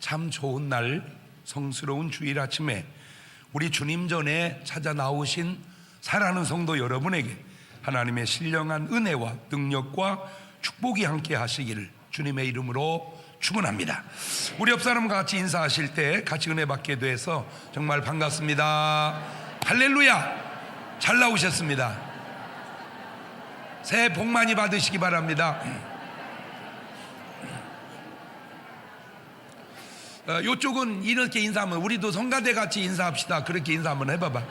참 좋은 날, 성스러운 주일 아침에 우리 주님 전에 찾아 나오신 사랑하는 성도 여러분에게 하나님의 신령한 은혜와 능력과 축복이 함께 하시기를 주님의 이름으로 축원합니다. 우리 옆 사람과 같이 인사하실 때 같이 은혜 받게 돼서 정말 반갑습니다. 할렐루야. 잘 나오셨습니다. 새해 복 많이 받으시기 바랍니다. 이쪽은 이렇게 인사하면 우리도 성가대 같이 인사합시다. 그렇게 인사 한번 해봐봐.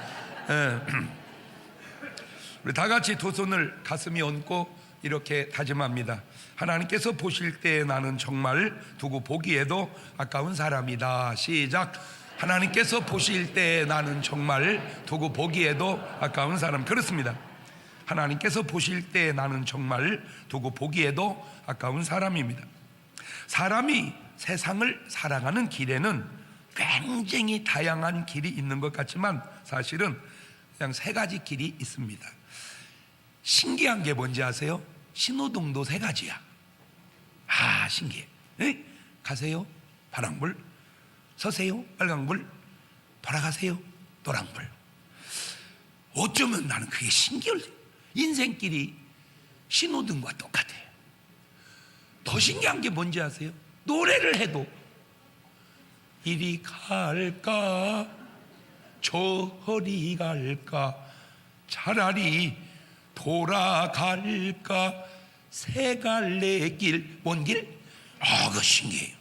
우리 다 같이 두 손을 가슴에 얹고 이렇게 다짐합니다. 하나님께서 보실 때 나는 정말 두고 보기에도 아까운 사람이다. 시작. 하나님께서 보실 때 나는 정말 두고 보기에도 아까운 사람. 그렇습니다. 하나님께서 보실 때 나는 정말 두고 보기에도 아까운 사람입니다. 사람이 세상을 살아가는 길에는 굉장히 다양한 길이 있는 것 같지만 사실은 그냥 세 가지 길이 있습니다. 신기한 게 뭔지 아세요? 신호등도 세 가지야. 아, 신기해. 에? 가세요, 파란불. 서세요, 빨간불. 돌아가세요, 노란불. 어쩌면 나는 그게 신기해. 인생길이 신호등과 똑같아요. 더 신기한 게 뭔지 아세요? 노래를 해도 이리 갈까 저리 갈까 차라리 돌아갈까 세 갈래 길. 뭔 길? 그거 신기해요.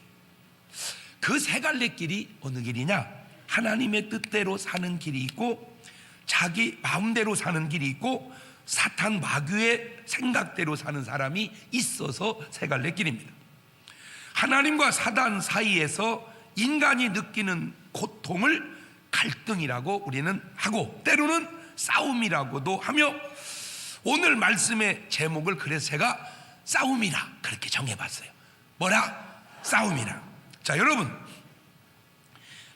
그 세 갈래 길이 어느 길이냐? 하나님의 뜻대로 사는 길이 있고 자기 마음대로 사는 길이 있고 사탄 마귀의 생각대로 사는 사람이 있어서 세 갈래 길입니다. 하나님과 사단 사이에서 인간이 느끼는 고통을 갈등이라고 우리는 하고 때로는 싸움이라고도 하며 오늘 말씀의 제목을 그래서 제가 싸움이라 그렇게 정해봤어요. 뭐라? 싸움이라. 자, 여러분,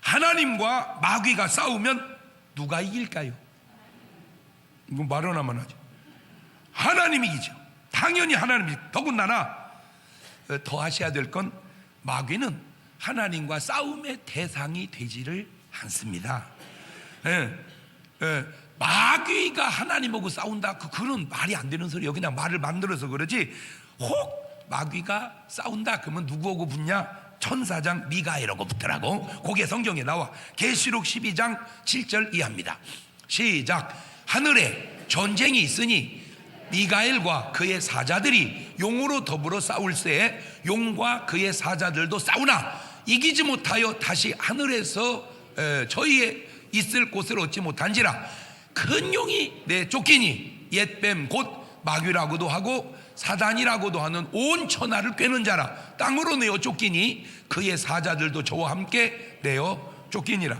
하나님과 마귀가 싸우면 누가 이길까요? 이거 말 하나만 하죠. 하나님이 이기죠. 당연히 하나님이. 더군다나 더 하셔야 될 건 마귀는 하나님과 싸움의 대상이 되지를 않습니다. 마귀가 하나님하고 싸운다? 그런 말이 안 되는 소리예요. 그냥 말을 만들어서 그러지. 혹 마귀가 싸운다 그러면 누구하고 붙냐? 천사장 미가엘하고 붙더라고. 그게 성경에 나와. 계시록 12장 7절 이하입니다. 시작. 하늘에 전쟁이 있으니 미가엘과 그의 사자들이 용으로 더불어 싸울새 용과 그의 사자들도 싸우나 이기지 못하여 다시 하늘에서 저희의 있을 곳을 얻지 못한지라. 큰 용이 내쫓기니 옛뱀 곧 마귀라고도 하고 사단이라고도 하는 온 천하를 꿰는 자라. 땅으로 내어 쫓기니 그의 사자들도 저와 함께 내어 쫓기니라.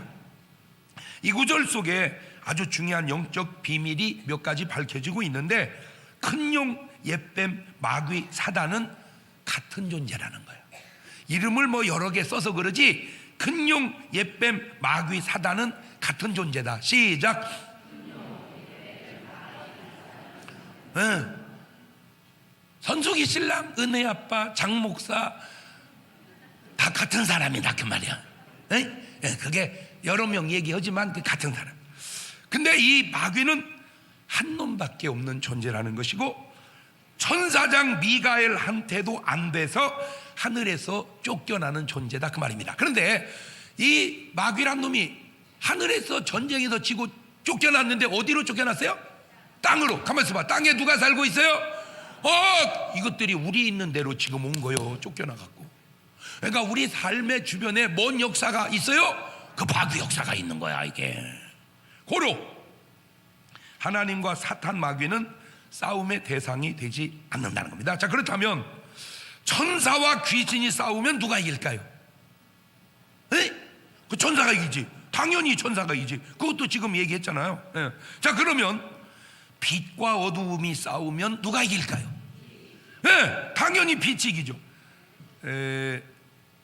이 구절 속에 아주 중요한 영적 비밀이 몇 가지 밝혀지고 있는데 큰 용, 옛뱀, 마귀, 사단은 같은 존재라는 거예요. 이름을 뭐 여러 개 써서 그러지 큰 용, 옛뱀, 마귀, 사단은 같은 존재다. 시작. 선숙이 신랑, 은혜 아빠, 장 목사 다 같은 사람이다 그 말이야. 그게 여러 명 얘기하지만 그 같은 사람. 근데 이 마귀는 한 놈밖에 없는 존재라는 것이고 천사장 미가엘한테도 안 돼서 하늘에서 쫓겨나는 존재다 그 말입니다. 그런데 이 마귀란 놈이 하늘에서 전쟁에서 지고 쫓겨났는데 어디로 쫓겨났어요? 땅으로. 가만있어 봐. 땅에 누가 살고 있어요? 이것들이 우리 있는 대로 지금 온 거예요. 쫓겨나갖고. 그러니까 우리 삶의 주변에 뭔 역사가 있어요? 그 마귀 역사가 있는 거야 이게. 고로 하나님과 사탄 마귀는 싸움의 대상이 되지 않는다는 겁니다. 자, 그렇다면 천사와 귀신이 싸우면 누가 이길까요? 그 천사가 이기지. 당연히 천사가 이기지. 그것도 지금 얘기했잖아요. 자, 그러면 빛과 어두움이 싸우면 누가 이길까요? 당연히 빛이 이기죠.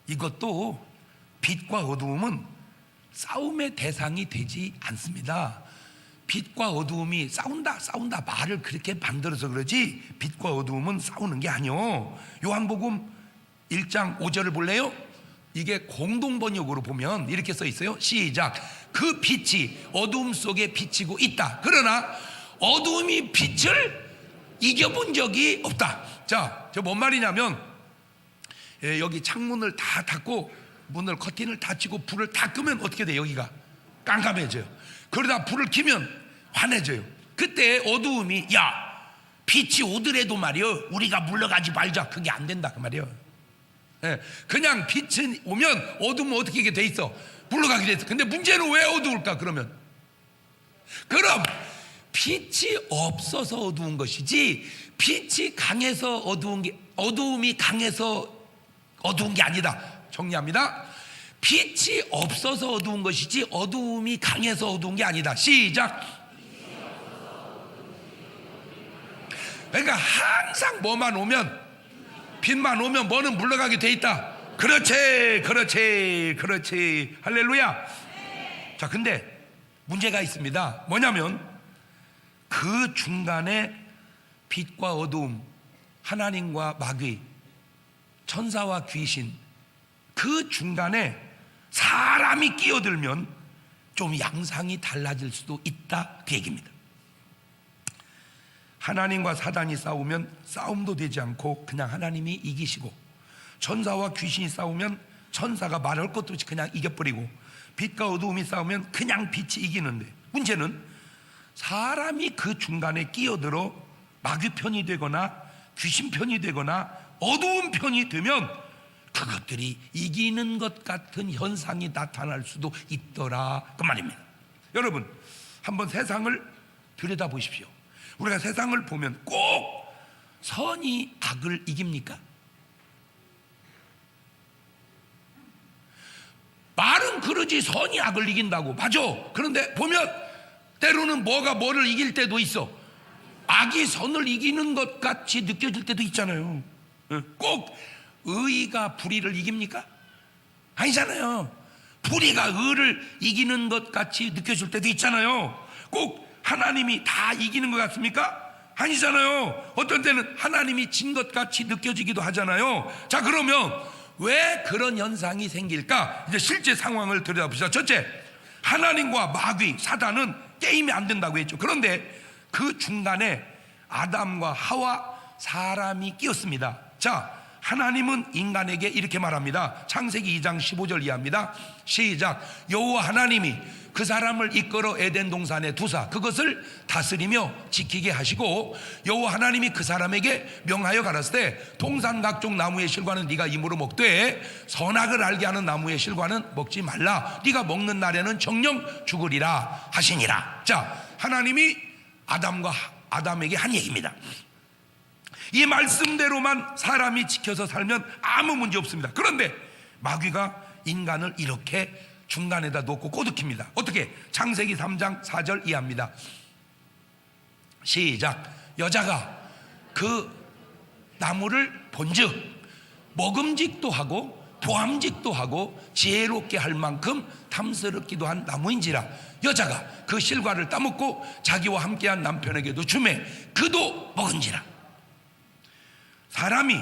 이것도 빛과 어두움은 싸움의 대상이 되지 않습니다. 빛과 어두움이 싸운다 말을 그렇게 만들어서 그러지 빛과 어두움은 싸우는 게 아니요. 요한복음 1장 5절을 볼래요? 이게 공동 번역으로 보면 이렇게 써 있어요. 시작. 그 빛이 어두움 속에 비치고 있다. 그러나 어두움이 빛을 이겨본 적이 없다. 자, 저 뭔 말이냐면 여기 창문을 다 닫고 문을 커튼을 다 치고 불을 다 끄면 어떻게 돼요? 여기가 깜깜해져요. 그러다 불을 켜면 환해져요. 그때 어두움이 야 빛이 오더라도 말이요 우리가 물러가지 말자, 그게 안 된다 그 말이에요. 그냥 빛이 오면 어두움은 어떻게 돼 있어? 물러가게 돼 있어. 근데 문제는 왜 어두울까? 그럼 빛이 없어서 어두운 것이지 빛이 강해서 어두움이 강해서 어두운 게 아니다. 정리합니다. 빛이 없어서 어두운 것이지 어두움이 강해서 어두운 게 아니다. 시작. 그러니까 항상 뭐만 오면, 빛만 오면 뭐는 물러가게 돼 있다. 그렇지, 그렇지, 그렇지. 할렐루야. 자, 근데 문제가 있습니다. 뭐냐면 그 중간에 빛과 어두움, 하나님과 마귀, 천사와 귀신, 그 중간에 사람이 끼어들면 좀 양상이 달라질 수도 있다, 그 얘기입니다. 하나님과 사단이 싸우면 싸움도 되지 않고 그냥 하나님이 이기시고, 천사와 귀신이 싸우면 천사가 말할 것도 없이 그냥 이겨버리고, 빛과 어두움이 싸우면 그냥 빛이 이기는데, 문제는 사람이 그 중간에 끼어들어 마귀 편이 되거나 귀신 편이 되거나 어두운 편이 되면 그것들이 이기는 것 같은 현상이 나타날 수도 있더라, 그 말입니다. 여러분, 한번 세상을 들여다보십시오. 우리가 세상을 보면 꼭 선이 악을 이깁니까? 말은 그러지 선이 악을 이긴다고. 맞아. 그런데 보면 때로는 뭐가 뭐를 이길 때도 있어. 악이 선을 이기는 것 같이 느껴질 때도 있잖아요. 꼭 의가 불의를 이깁니까? 아니잖아요. 불의가 의를 이기는 것 같이 느껴질 때도 있잖아요. 꼭 하나님이 다 이기는 것 같습니까? 아니잖아요. 어떤 때는 하나님이 진 것 같이 느껴지기도 하잖아요. 자, 그러면 왜 그런 현상이 생길까? 이제 실제 상황을 들여다봅시다. 첫째, 하나님과 마귀, 사단은 게임이 안 된다고 했죠. 그런데 그 중간에 아담과 하와, 사람이 끼었습니다. 자, 하나님은 인간에게 이렇게 말합니다. 창세기 2장 15절 이하입니다. 시작. 여호와 하나님이 그 사람을 이끌어 에덴 동산에 두사 그것을 다스리며 지키게 하시고, 여호와 하나님이 그 사람에게 명하여 가라사대 동산 각종 나무의 실과는 네가 임으로 먹되 선악을 알게 하는 나무의 실과는 먹지 말라. 네가 먹는 날에는 정령 죽으리라 하시니라. 자, 하나님이 아담에게 한 얘기입니다. 이 말씀대로만 사람이 지켜서 살면 아무 문제 없습니다. 그런데 마귀가 인간을 이렇게 중간에다 놓고 꼬드깁니다. 어떻게? 창세기 3장 4절 이하입니다. 시작. 여자가 그 나무를 본즉 먹음직도 하고 보암직도 하고 지혜롭게 할 만큼 탐스럽기도 한 나무인지라 여자가 그 실과를 따먹고 자기와 함께한 남편에게도 주매 그도 먹은지라. 사람이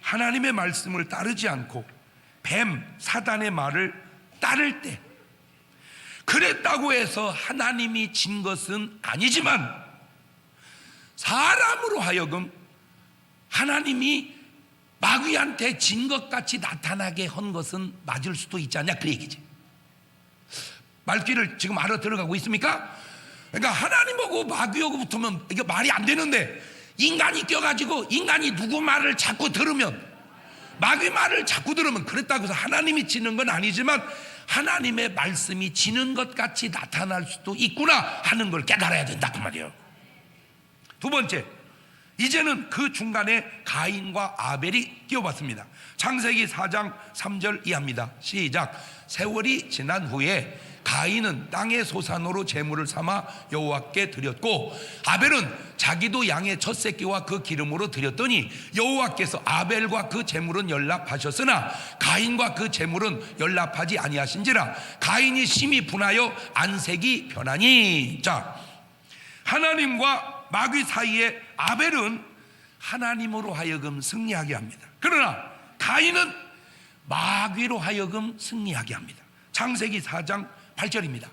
하나님의 말씀을 따르지 않고 뱀, 사단의 말을 따를 때, 그랬다고 해서 하나님이 진 것은 아니지만 사람으로 하여금 하나님이 마귀한테 진 것 같이 나타나게 한 것은 맞을 수도 있지 않냐, 그 얘기지. 말귀를 지금 알아들어가고 있습니까? 그러니까 하나님하고 마귀하고 붙으면 이게 말이 안 되는데, 인간이 껴가지고 인간이 누구 말을 자꾸 들으면, 마귀 말을 자꾸 들으면, 그랬다고 해서 하나님이 지는 건 아니지만 하나님의 말씀이 지는 것 같이 나타날 수도 있구나 하는 걸 깨달아야 된다, 그 말이에요. 두 번째, 이제는 그 중간에 가인과 아벨이 끼어봤습니다. 창세기 4장 3절 이하입니다. 시작. 세월이 지난 후에 가인은 땅의 소산으로 제물을 삼아 여호와께 드렸고, 아벨은 자기도 양의 첫 새끼와 그 기름으로 드렸더니 여호와께서 아벨과 그 제물은 연락하셨으나 가인과 그 제물은 연락하지 아니하신지라. 가인이 심히 분하여 안색이 변하니. 자, 하나님과 마귀 사이에 아벨은 하나님으로 하여금 승리하게 합니다. 그러나 가인은 마귀로 하여금 승리하게 합니다. 창세기 4장 8절입니다.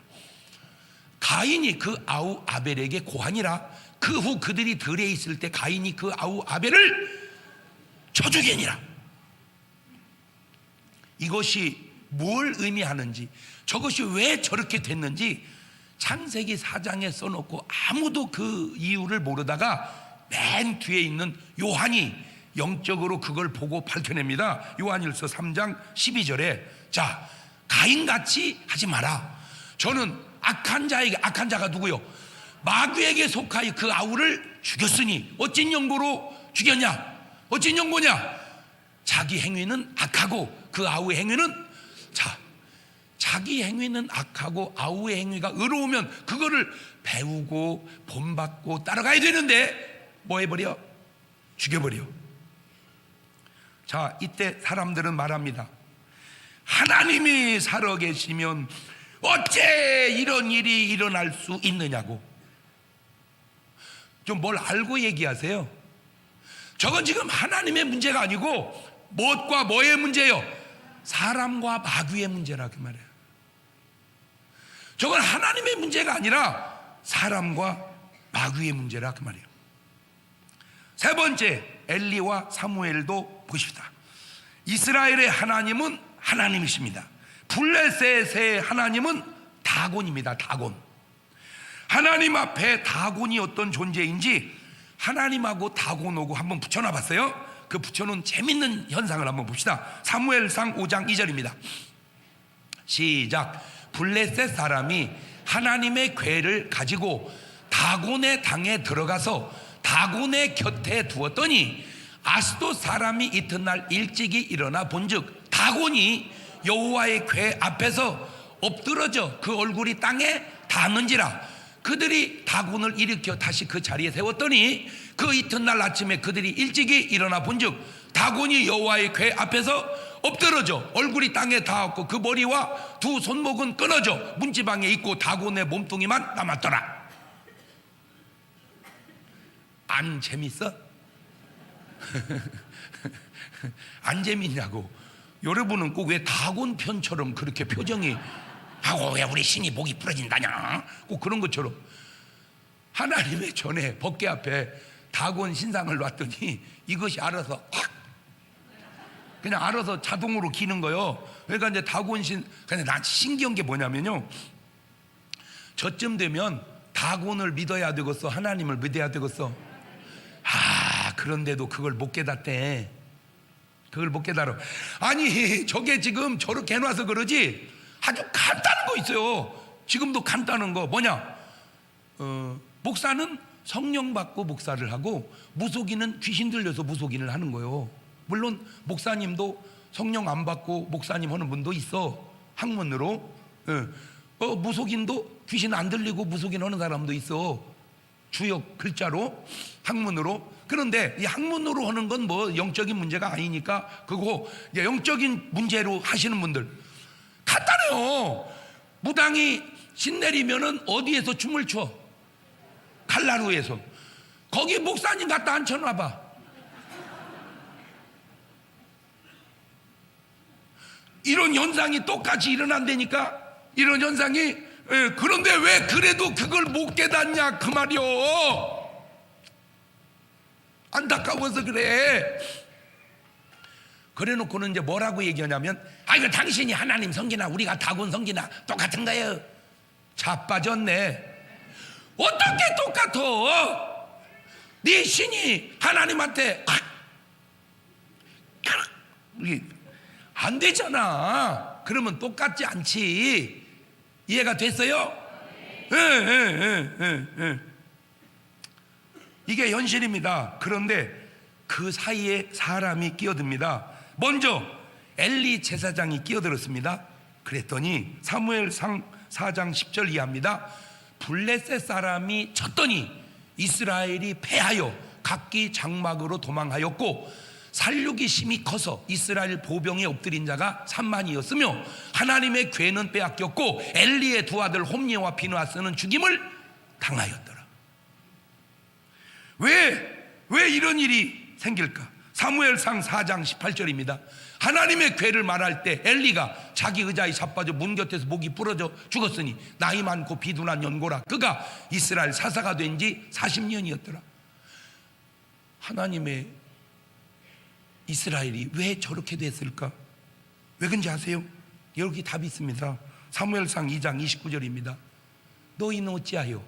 가인이 그 아우 아벨에게 고하니라. 그 후 그들이 들에 있을 때 가인이 그 아우 아벨을 쳐 죽이니라. 이것이 뭘 의미하는지, 저것이 왜 저렇게 됐는지 창세기 4장에 써놓고 아무도 그 이유를 모르다가 맨 뒤에 있는 요한이 영적으로 그걸 보고 밝혀냅니다. 요한일서 3장 12절에 자, 가인같이 하지 마라. 저는 악한 자가 누구요? 마귀에게 속하여 그 아우를 죽였으니 어찐 영고로 죽였냐? 어찐 영고냐? 자기 행위는 악하고 그 아우의 행위는, 자, 자기 행위는 악하고 아우의 행위가 의로우면 그거를 배우고 본받고 따라가야 되는데 뭐 해버려? 죽여버려. 자, 이때 사람들은 말합니다. 하나님이 살아계시면 어째 이런 일이 일어날 수 있느냐고. 좀 뭘 알고 얘기하세요. 저건 지금 하나님의 문제가 아니고 무엇과 뭐의 문제요? 사람과 마귀의 문제라 그 말이에요. 저건 하나님의 문제가 아니라 사람과 마귀의 문제라 그 말이에요. 세 번째, 엘리와 사무엘도 보십시다. 이스라엘의 하나님은 하나님이십니다. 블레셋의 하나님은 다곤입니다. 다곤. 하나님 앞에 다곤이 어떤 존재인지 하나님하고 다곤하고 한번 붙여놔 봤어요. 그 붙여놓은 재밌는 현상을 한번 봅시다. 사무엘상 5장 2절입니다. 시작. 블레셋 사람이 하나님의 궤를 가지고 다곤의 당에 들어가서 다곤의 곁에 두었더니 아스돗 사람이 이튿날 일찍이 일어나 본즉 다곤이 여호와의 궤 앞에서 엎드러져 그 얼굴이 땅에 닿는지라. 그들이 다곤을 일으켜 다시 그 자리에 세웠더니 그 이튿날 아침에 그들이 일찍이 일어나 본즉 다곤이 여호와의 궤 앞에서 엎드러져 얼굴이 땅에 닿았고 그 머리와 두 손목은 끊어져 문지방에 있고 다곤의 몸뚱이만 남았더라. 안 재밌어? 안 재밌냐고. 여러분은 꼭 왜 다곤 편처럼 그렇게 표정이 하고 왜 우리 신이 목이 부러진다냐, 꼭 그런 것처럼. 하나님의 전에 법궤 앞에 다곤 신상을 놨더니 이것이 알아서 그냥 알아서 자동으로 기는 거예요. 그러니까 이제 다곤 근데 난 신기한 게 뭐냐면요, 저쯤 되면 다곤을 믿어야 되겠어, 하나님을 믿어야 되겠어? 그런데도 그걸 못 깨닫대. 그걸 못 깨달아. 아니, 저게 지금 저렇게 해놔서 그러지 아주 간단한 거 있어요. 지금도 간단한 거 뭐냐? 목사는 성령 받고 목사를 하고 무속인은 귀신 들려서 무속인을 하는 거예요. 물론 목사님도 성령 안 받고 목사님 하는 분도 있어, 학문으로. 무속인도 귀신 안 들리고 무속인 하는 사람도 있어, 주역 글자로, 학문으로. 그런데 이 학문으로 하는 건 뭐 영적인 문제가 아니니까 그거 영적인 문제로 하시는 분들 간단해요. 무당이 신내리면은 어디에서 춤을 춰? 칼라루에서. 거기 목사님 갖다 앉혀놔봐. 이런 현상이 똑같이 일어난다니까. 이런 현상이. 그런데 왜 그래도 그걸 못 깨닫냐 그 말이요. 안타까워서 그래. 그래 놓고는 이제 뭐라고 얘기하냐면 이거 당신이 하나님 성기나 우리가 다곤 성기나 똑같은 거예요. 자빠졌네. 어떻게 똑같아? 네 신이 하나님한테 이게 안 되잖아. 그러면 똑같지 않지. 이해가 됐어요? 이게 현실입니다. 그런데 그 사이에 사람이 끼어듭니다. 먼저 엘리 제사장이 끼어들었습니다. 그랬더니 사무엘상 4장 10절 이하입니다. 블레셋 사람이 쳤더니 이스라엘이 패하여 각기 장막으로 도망하였고 살육이 심히 커서 이스라엘 보병에 엎드린 자가 3만이었으며 하나님의 궤는 빼앗겼고 엘리의 두 아들 홈니와 비느하스는 죽임을 당하였더라. 왜 이런 일이 생길까? 사무엘상 4장 18절입니다. 하나님의 괴를 말할 때 엘리가 자기 의자에 자빠져 문 곁에서 목이 부러져 죽었으니 나이 많고 비둔한 연고라. 그가 이스라엘 사사가 된 지 40년이었더라. 하나님의 이스라엘이 왜 저렇게 됐을까? 왜 그런지 아세요? 여기 답이 있습니다. 사무엘상 2장 29절입니다. 너희는 어찌하여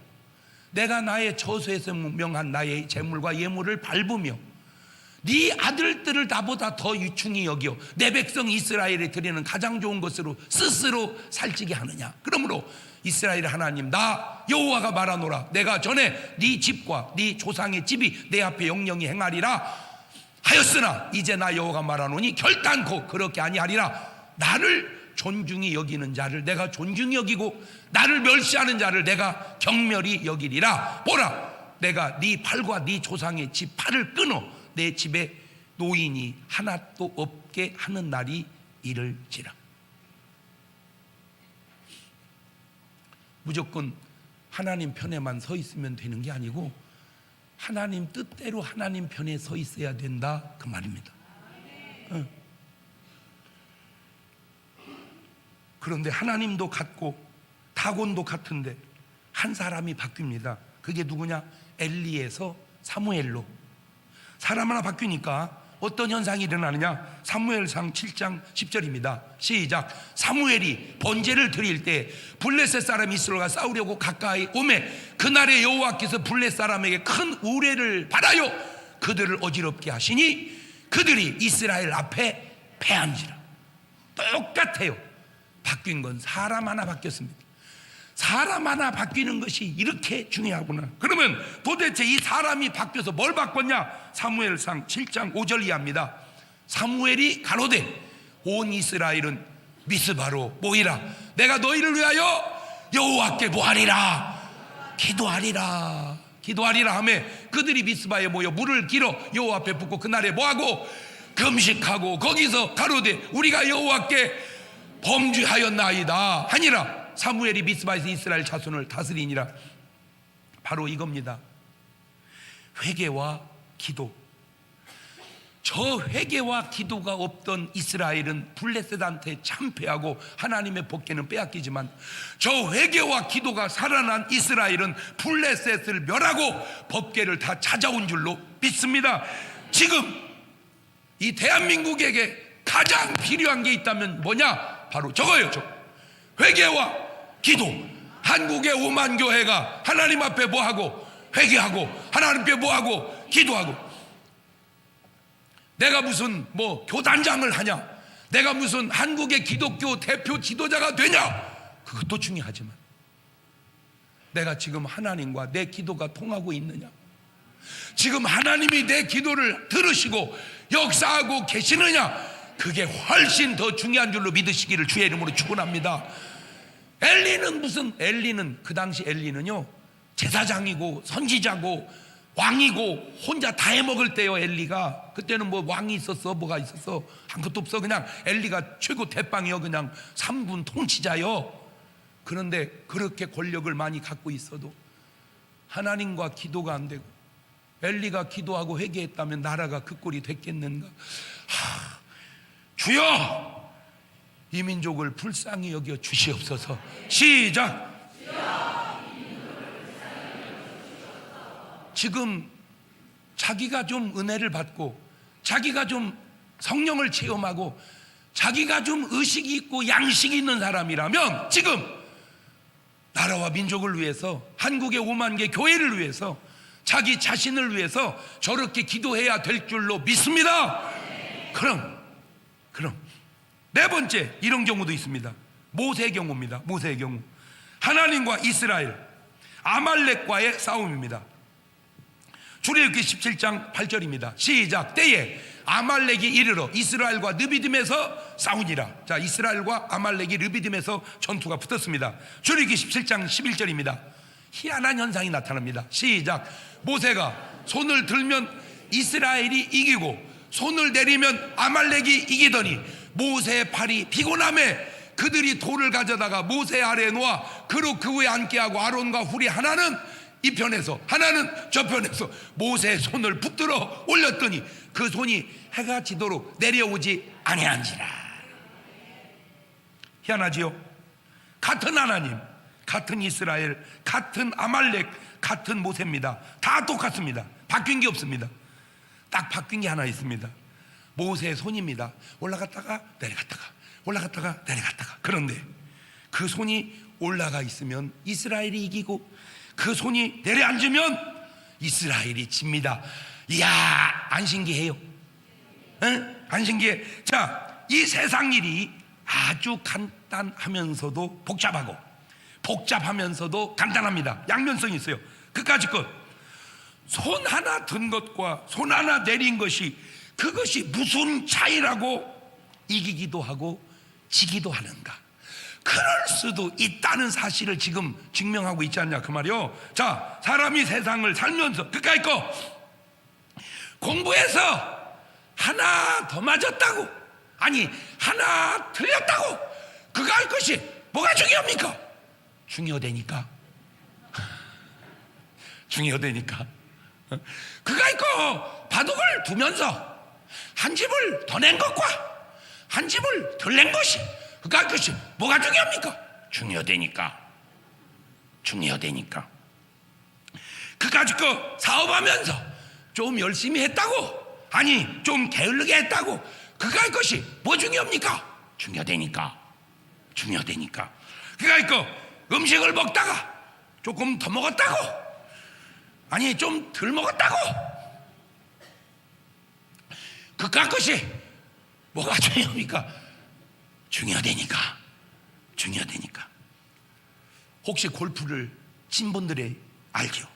내가 나의 저수에서 명한 나의 재물과 예물을 밟으며 네 아들들을 나보다 더 유충히 여겨 내 백성 이스라엘에 드리는 가장 좋은 것으로 스스로 살찌게 하느냐? 그러므로 이스라엘 하나님 나 여호와가 말하노라. 내가 전에 네 집과 네 조상의 집이 내 앞에 영영히 행하리라 하였으나 이제 나 여호와가 말하노니 결단코 그렇게 아니하리라. 나를 존중히 여기는 자를 내가 존중히 여기고 나를 멸시하는 자를 내가 경멸히 여기리라. 보라, 내가 네 팔과 네 조상의 집 팔을 끊어 내 집에 노인이 하나도 없게 하는 날이 이를지라. 무조건 하나님 편에만 서 있으면 되는 게 아니고 하나님 뜻대로 하나님 편에 서 있어야 된다, 그 말입니다. 그런데 하나님도 같고 다곤도 같은데 한 사람이 바뀝니다. 그게 누구냐? 엘리에서 사무엘로. 사람 하나 바뀌니까 어떤 현상이 일어나느냐? 사무엘상 7장 10절입니다. 시작. 사무엘이 번제를 드릴 때 블레셋 사람 이스라엘과 싸우려고 가까이 오매 그날에 여호와께서 블레셋 사람에게 큰 우레를 받아요 그들을 어지럽게 하시니 그들이 이스라엘 앞에 패한지라. 똑같아요. 바뀐 건 사람 하나 바뀌었습니다. 사람 하나 바뀌는 것이 이렇게 중요하구나. 그러면 도대체 이 사람이 바뀌어서 뭘 바꿨냐? 사무엘상 7장 5절 이하입니다. 사무엘이 가로되 온 이스라엘은 미스바로 모이라. 내가 너희를 위하여 여호와께 뭐하리라? 기도하리라. 기도하리라 하며 그들이 미스바에 모여 물을 길어 여호와 앞에 붓고 그날에 뭐하고? 금식하고 거기서 가로되 우리가 여호와께 범죄하였나이다 하니라. 사무엘이 미스바에서 이스라엘 자손을 다스리니라. 바로 이겁니다. 회개와 기도. 저 회개와 기도가 없던 이스라엘은 블레셋한테 참패하고 하나님의 복계는 빼앗기지만 저 회개와 기도가 살아난 이스라엘은 블레셋을 멸하고 법궤를 다 찾아온 줄로 믿습니다. 지금 이 대한민국에게 가장 필요한 게 있다면 뭐냐? 바로 저거예요. 회개와 기도. 한국의 5만 교회가 하나님 앞에 뭐하고? 회개하고 하나님 앞에 뭐하고? 기도하고. 내가 무슨 교단장을 하냐? 내가 무슨 한국의 기독교 대표 지도자가 되냐? 그것도 중요하지만 내가 지금 하나님과 내 기도가 통하고 있느냐? 지금 하나님이 내 기도를 들으시고 역사하고 계시느냐? 그게 훨씬 더 중요한 줄로 믿으시기를 주의 이름으로 축원합니다. 엘리는 그 당시 엘리는요 제사장이고 선지자고 왕이고 혼자 다 해먹을 때요. 엘리가 그때는 왕이 있었어 뭐가 있었어? 아무것도 없어. 그냥 엘리가 최고 대빵이요. 그냥 3군 통치자요. 그런데 그렇게 권력을 많이 갖고 있어도 하나님과 기도가 안 되고 엘리가 기도하고 회개했다면 나라가 그 꼴이 됐겠는가? 주여 이 민족을 불쌍히 여겨 주시옵소서. 시작. 지금 자기가 좀 은혜를 받고 자기가 좀 성령을 체험하고 자기가 좀 의식이 있고 양식이 있는 사람이라면 지금 나라와 민족을 위해서 한국의 5만 개 교회를 위해서 자기 자신을 위해서 저렇게 기도해야 될 줄로 믿습니다. 그럼 네 번째 이런 경우도 있습니다. 모세의 경우입니다. 모세의 경우 하나님과 이스라엘 아말렉과의 싸움입니다. 출애굽기 17장 8절입니다. 시작. 때에 아말렉이 이르러 이스라엘과 르비딤에서 싸우니라. 자, 이스라엘과 아말렉이 르비딤에서 전투가 붙었습니다. 출애굽기 17장 11절입니다. 희한한 현상이 나타납니다. 시작. 모세가 손을 들면 이스라엘이 이기고 손을 내리면 아말렉이 이기더니 모세의 팔이 피곤함에 그들이 돌을 가져다가 모세 아래에 놓아 그로 그 위에 앉게 하고 아론과 훌이 하나는 이 편에서 하나는 저 편에서 모세의 손을 붙들어 올렸더니 그 손이 해가 지도록 내려오지 아니한지라. 희한하지요? 같은 하나님, 같은 이스라엘, 같은 아말렉, 같은 모세입니다. 다 똑같습니다. 바뀐 게 없습니다. 딱 바뀐 게 하나 있습니다. 모세의 손입니다. 올라갔다가 내려갔다가 올라갔다가 내려갔다가. 그런데 그 손이 올라가 있으면 이스라엘이 이기고 그 손이 내려앉으면 이스라엘이 집니다. 이야, 안 신기해요? 응? 안 신기해? 자, 이 세상 일이 아주 간단하면서도 복잡하면서도 간단합니다. 양면성이 있어요. 그까짓 것, 손 하나 든 것과 손 하나 내린 것이, 그것이 무슨 차이라고 이기기도 하고 지기도 하는가? 그럴 수도 있다는 사실을 지금 증명하고 있지 않냐 그 말이요. 자, 사람이 세상을 살면서 그까이 거 공부해서 하나 더 맞았다고, 아니 하나 틀렸다고, 그거 할 것이 뭐가 중요합니까? 중요되니까. 중요되니까. 그거 있고 바둑을 두면서 한 집을 더 낸 것과 한 집을 덜 낸 것이, 그거 할 것이 뭐가 중요합니까? 중요되니까. 중요되니까. 그까짓 거 사업하면서 좀 열심히 했다고, 아니 좀 게을르게 했다고, 그거 할 것이 뭐 중요합니까? 중요되니까. 중요되니까. 그거 있고 음식을 먹다가 조금 더 먹었다고, 아니 좀 덜 먹었다고, 그거 할 것이 뭐가 중요합니까? 중요되니까. 중요되니까. 혹시 골프를 친 분들이 알죠?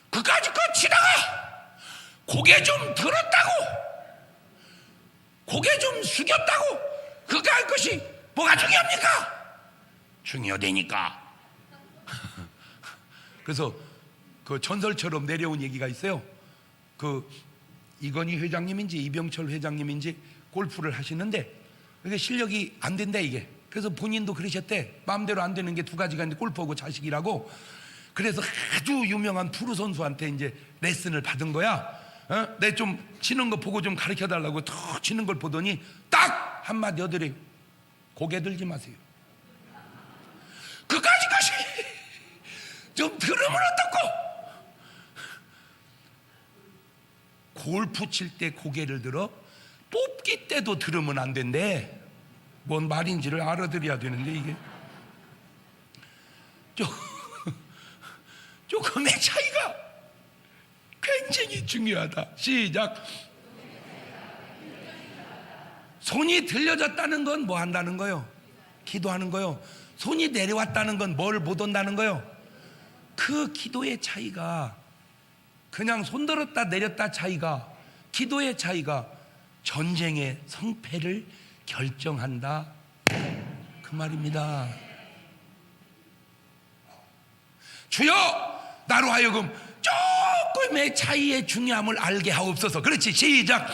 그까짓 거 치다가 고개 좀 들었다고, 고개 좀 숙였다고, 그거 할 것이 뭐가 중요합니까? 중요되니까. 그래서 그 전설처럼 내려온 얘기가 있어요. 그 이건희 회장님인지 이병철 회장님인지 골프를 하시는데 이게 실력이 안 된대 이게. 그래서 본인도 그러셨대. 마음대로 안 되는 게 두 가지가 있는데 골프하고 자식이라고. 그래서 아주 유명한 프로 선수한테 이제 레슨을 받은 거야. 내 좀 치는 거 보고 좀 가르쳐 달라고 툭 치는 걸 보더니 딱 한마디 하더래요. 고개 들지 마세요. 그까짓 좀 들으면 어떻고? 골프 칠 때 고개를 들어? 뽑기 때도 들으면 안 된대. 뭔 말인지를 알아들어야 되는데 이게 조금의 차이가 굉장히 중요하다. 시작. 손이 들려졌다는 건 뭐 한다는 거요? 기도하는 거요. 손이 내려왔다는 건 뭘 못 온다는 거요? 그 기도의 차이가, 그냥 손 들었다 내렸다 차이가, 기도의 차이가 전쟁의 성패를 결정한다 그 말입니다. 주여 나로 하여금 조금의 차이의 중요함을 알게 하옵소서. 그렇지, 시작.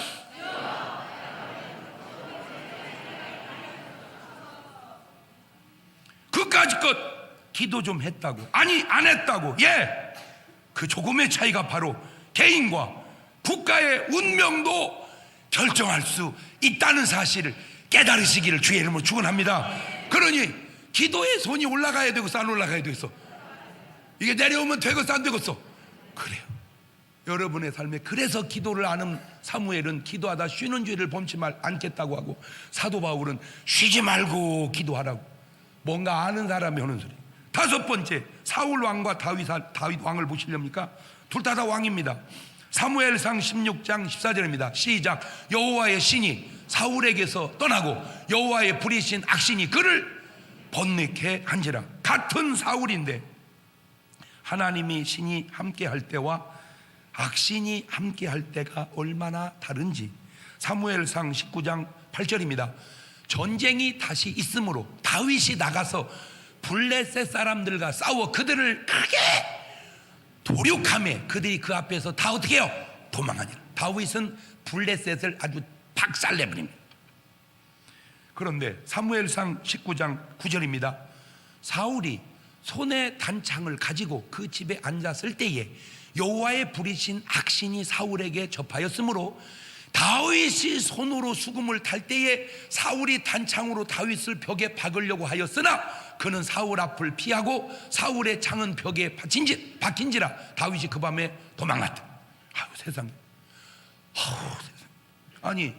그까짓 것 기도 좀 했다고, 아니 안 했다고, 예, 그 조금의 차이가 바로 개인과 국가의 운명도 결정할 수 있다는 사실을 깨달으시기를 주의 이름으로 축원합니다. 그러니 기도의 손이 올라가야 되겠어, 안 올라가야 되겠어? 이게 내려오면 되겠어, 안 되겠어? 그래요. 여러분의 삶에 그래서 기도를 아는 사무엘은 기도하다 쉬는 죄를 범치 않겠다고 하고, 사도 바울은 쉬지 말고 기도하라고. 뭔가 아는 사람이 하는 소리. 다섯 번째, 사울 왕과 다윗 왕을 보시렵니까? 둘 다 왕입니다. 사무엘상 16장 14절입니다. 시작. 여호와의 신이 사울에게서 떠나고 여호와의 부리신 악신이 그를 번뇌케 한지라. 같은 사울인데 하나님이 신이 함께 할 때와 악신이 함께 할 때가 얼마나 다른지. 사무엘상 19장 8절입니다. 전쟁이 다시 있으므로 다윗이 나가서 블레셋 사람들과 싸워 그들을 크게 도륙하며 그들이 그 앞에서 다 어떻게 해요? 도망하니라. 다윗은 블레셋을 아주 박살내버립니다. 그런데 사무엘상 19장 9절입니다. 사울이 손에 단창을 가지고 그 집에 앉았을 때에 여호와의 부리신 악신이 사울에게 접하였으므로 다윗이 손으로 수금을 탈 때에 사울이 단창으로 다윗을 벽에 박으려고 하였으나 그는 사울 앞을 피하고 사울의 창은 벽에 박힌지라 다윗이 그 밤에 도망갔다. 아유 세상에. 아니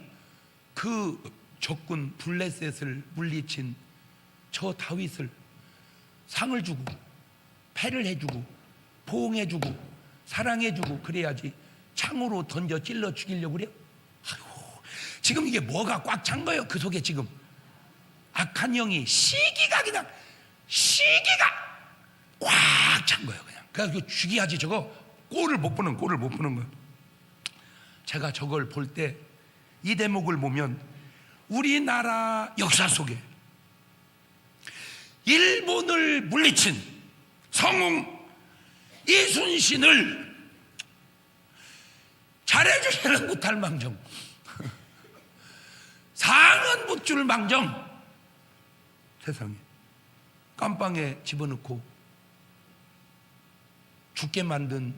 그 적군 블레셋을 물리친 저 다윗을 상을 주고 패를 해주고 포옹해주고 사랑해주고 그래야지 창으로 던져 찔러 죽이려고 그래요? 아이고, 지금 이게 뭐가 꽉 찬 거예요? 그 속에 지금 악한 영이 시기가 꽉 찬 거예요. 그냥 그래서 죽여야지. 저거 꼴을 못 보는 거예요. 제가 저걸 볼 때 이 대목을 보면 우리나라 역사 속에 일본을 물리친 성웅 이순신을 잘해주지는 못할 망정, 상은 못 줄 망정, 세상에 깜빵에 집어넣고 죽게 만든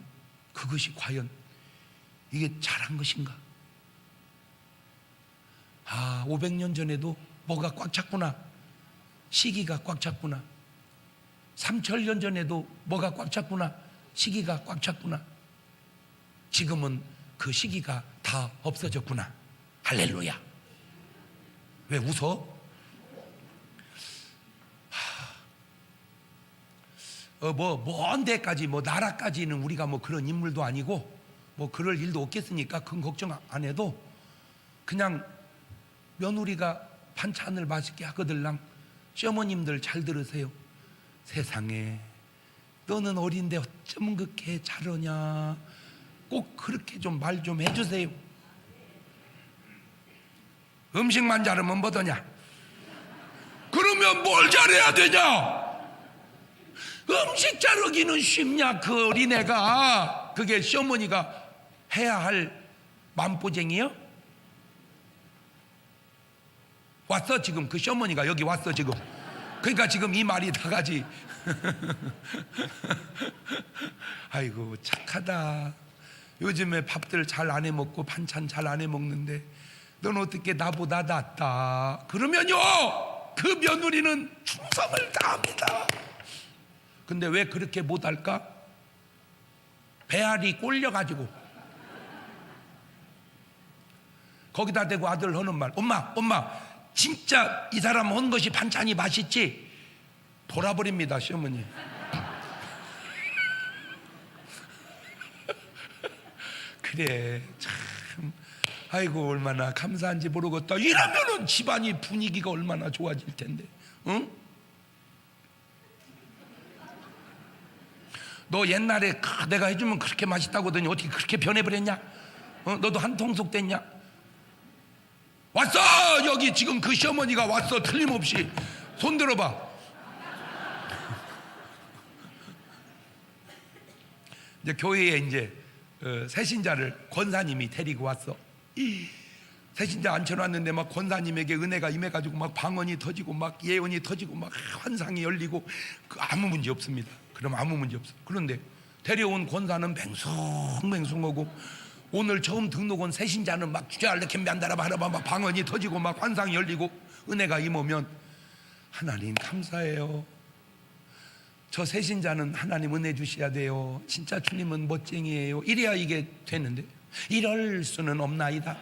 그것이 과연 이게 잘한 것인가? 500년 전에도 뭐가 꽉 찼구나. 시기가 꽉 찼구나. 3000년 전에도 뭐가 꽉 찼구나. 시기가 꽉 찼구나. 지금은 그 시기가 다 없어졌구나. 할렐루야. 왜 웃어? 먼 데까지 나라까지는 우리가 그런 인물도 아니고 그럴 일도 없겠으니까 큰 걱정 안 해도 그냥 며느리가 반찬을 맛있게 하거들랑 시어머님들 잘 들으세요. 세상에 너는 어린데 어쩌면 그렇게 잘하냐. 꼭 그렇게 좀 말 좀 해주세요. 음식만 잘하면 뭐더냐? 그러면 뭘 잘해야 되냐? 음식 자르기는 쉽냐? 그 어린애가 그게 시어머니가 해야 할 맘보쟁이요? 왔어 지금 그 시어머니가 여기 왔어 지금. 그러니까 지금 이 말이 다 가지. 아이고 착하다. 요즘에 밥들 잘 안 해먹고 반찬 잘 안 해먹는데 넌 어떻게 나보다 낫다. 그러면요 그 며느리는 충성을 다합니다. 근데 왜 그렇게 못할까? 배알이 꼴려가지고 거기다 대고 아들 하는 말, 엄마 진짜 이 사람 한 것이 반찬이 맛있지? 돌아버립니다 시어머니. 그래 참 아이고 얼마나 감사한지 모르겠다. 이러면은 집안이 분위기가 얼마나 좋아질 텐데. 응? 너 옛날에 내가 해주면 그렇게 맛있다고 하더니 어떻게 그렇게 변해버렸냐? 너도 한통속 됐냐? 왔어! 여기 지금 그 시어머니가 왔어. 틀림없이. 손 들어봐. 이제 교회에 이제 새신자를 권사님이 데리고 왔어. 새신자 앉혀놨는데 막 권사님에게 은혜가 임해가지고 막 방언이 터지고 막 예언이 터지고 막 환상이 열리고 아무 문제 없습니다. 그럼 아무 문제 없어. 그런데 데려온 권사는 맹숭맹숭하고 오늘 처음 등록 온 새신자는 막 주저알레캔 미안다라바 하라바 막 방언이 터지고 막 환상이 열리고 은혜가 임하면 하나님 감사해요. 저 새신자는 하나님 은혜 주셔야 돼요. 진짜 주님은 멋쟁이에요. 이래야 이게 되는데 이럴 수는 없나이다.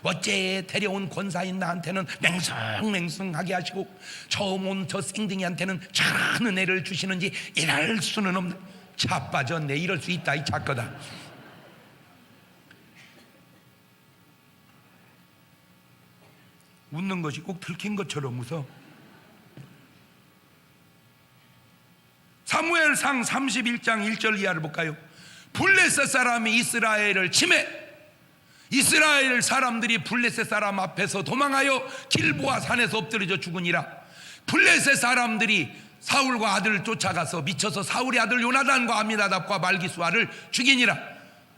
어째 데려온 권사인 나한테는 맹성맹성하게 하시고 처음 온 저 생둥이한테는 참 은혜를 주시는지 이럴 수는 없네. 차 빠졌네. 이럴 수 있다 이 작거다. 웃는 것이 꼭 들킨 것처럼 웃어. 사무엘상 31장 1절 이하를 볼까요? 블레셋 사람이 이스라엘을 침해 이스라엘 사람들이 블레셋 사람 앞에서 도망하여 길보아 산에서 엎드려져 죽으니라. 블레셋 사람들이 사울과 아들을 쫓아가서 미쳐서 사울의 아들 요나단과 아미나답과 말기수아를 죽이니라.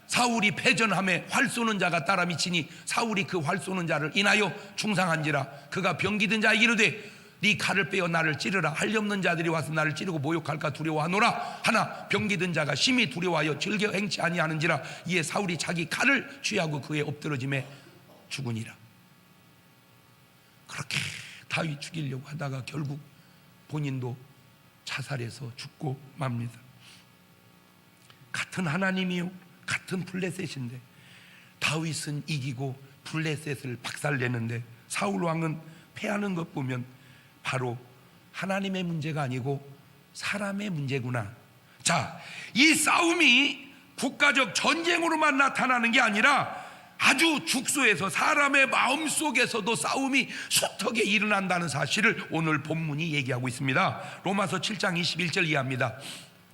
사울이 패전함에 활 쏘는 자가 따라 미치니 사울이 그 활 쏘는 자를 인하여 중상한지라. 그가 병기든 자에게 이르되 네 칼을 빼어 나를 찌르라. 할례없는 자들이 와서 나를 찌르고 모욕할까 두려워하노라 하나 병기든 자가 심히 두려워하여 즐겨 행치 아니하는지라. 이에 사울이 자기 칼을 취하고 그의 엎드러짐에 죽으니라. 그렇게 다윗 죽이려고 하다가 결국 본인도 자살해서 죽고 맙니다. 같은 하나님이요, 같은 블레셋인데 다윗은 이기고 블레셋을 박살내는데 사울 왕은 패하는 것 보면 바로 하나님의 문제가 아니고 사람의 문제구나. 자, 이 싸움이 국가적 전쟁으로만 나타나는 게 아니라 아주 죽소에서 사람의 마음속에서도 싸움이 숱하게 일어난다는 사실을 오늘 본문이 얘기하고 있습니다. 로마서 7장 21절 이하입니다.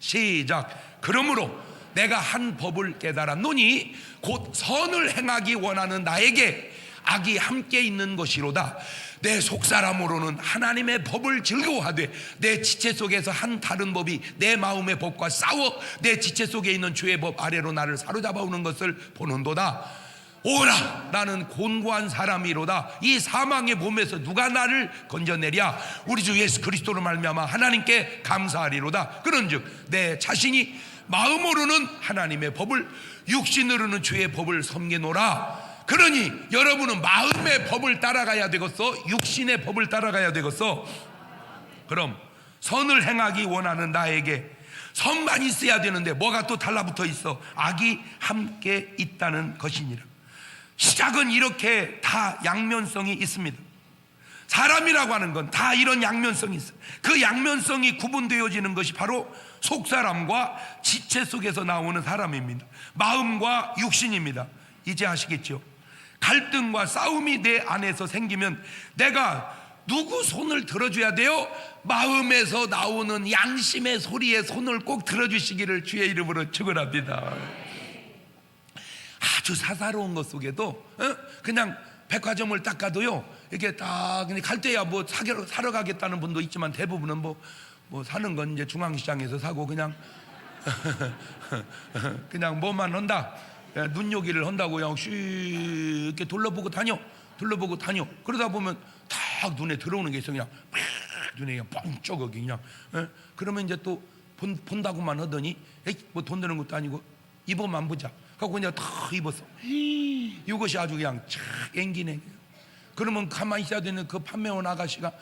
시작. 그러므로 내가 한 법을 깨달았노니 곧 선을 행하기 원하는 나에게 악이 함께 있는 것이로다. 내 속사람으로는 하나님의 법을 즐거워하되 내 지체 속에서 한 다른 법이 내 마음의 법과 싸워 내 지체 속에 있는 죄의 법 아래로 나를 사로잡아오는 것을 보는도다. 오라, 나는 곤고한 사람이로다. 이 사망의 몸에서 누가 나를 건져내랴. 우리 주 예수 그리스도로 말미암아 하나님께 감사하리로다. 그런즉 내 자신이 마음으로는 하나님의 법을 육신으로는 죄의 법을 섬기노라. 그러니 여러분은 마음의 법을 따라가야 되겠어, 육신의 법을 따라가야 되겠어. 그럼 선을 행하기 원하는 나에게 선만 있어야 되는데 뭐가 또 달라붙어 있어? 악이 함께 있다는 것이니라. 시작은 이렇게 다 양면성이 있습니다. 사람이라고 하는 건 다 이런 양면성이 있어요. 그 양면성이 구분되어지는 것이 바로 속사람과 지체 속에서 나오는 사람입니다. 마음과 육신입니다. 이제 아시겠죠? 갈등과 싸움이 내 안에서 생기면 내가 누구 손을 들어줘야 돼요? 마음에서 나오는 양심의 소리에 손을 꼭 들어주시기를 주의 이름으로 축원합니다. 아주 사사로운 것 속에도 그냥 백화점을 딱 가도요, 이렇게 딱 갈 때야 뭐 사러 가겠다는 분도 있지만 대부분은 뭐 사는 건 이제 중앙시장에서 사고 그냥 그냥 뭐만 한다, 눈요기를 한다고 그냥 쉬 이렇게 둘러보고 다녀. 그러다 보면 딱 눈에 들어오는 게 있어. 그냥 눈에 그냥 번쩍하게 그냥. 그러면 이제 또 본다고만 하더니 뭐 돈 드는 것도 아니고 입어만 보자. 그래서 그냥 탁 입었어. 이것이 아주 그냥 착 앵기네. 그러면 가만히 있어야 되는 그 판매원 아가씨가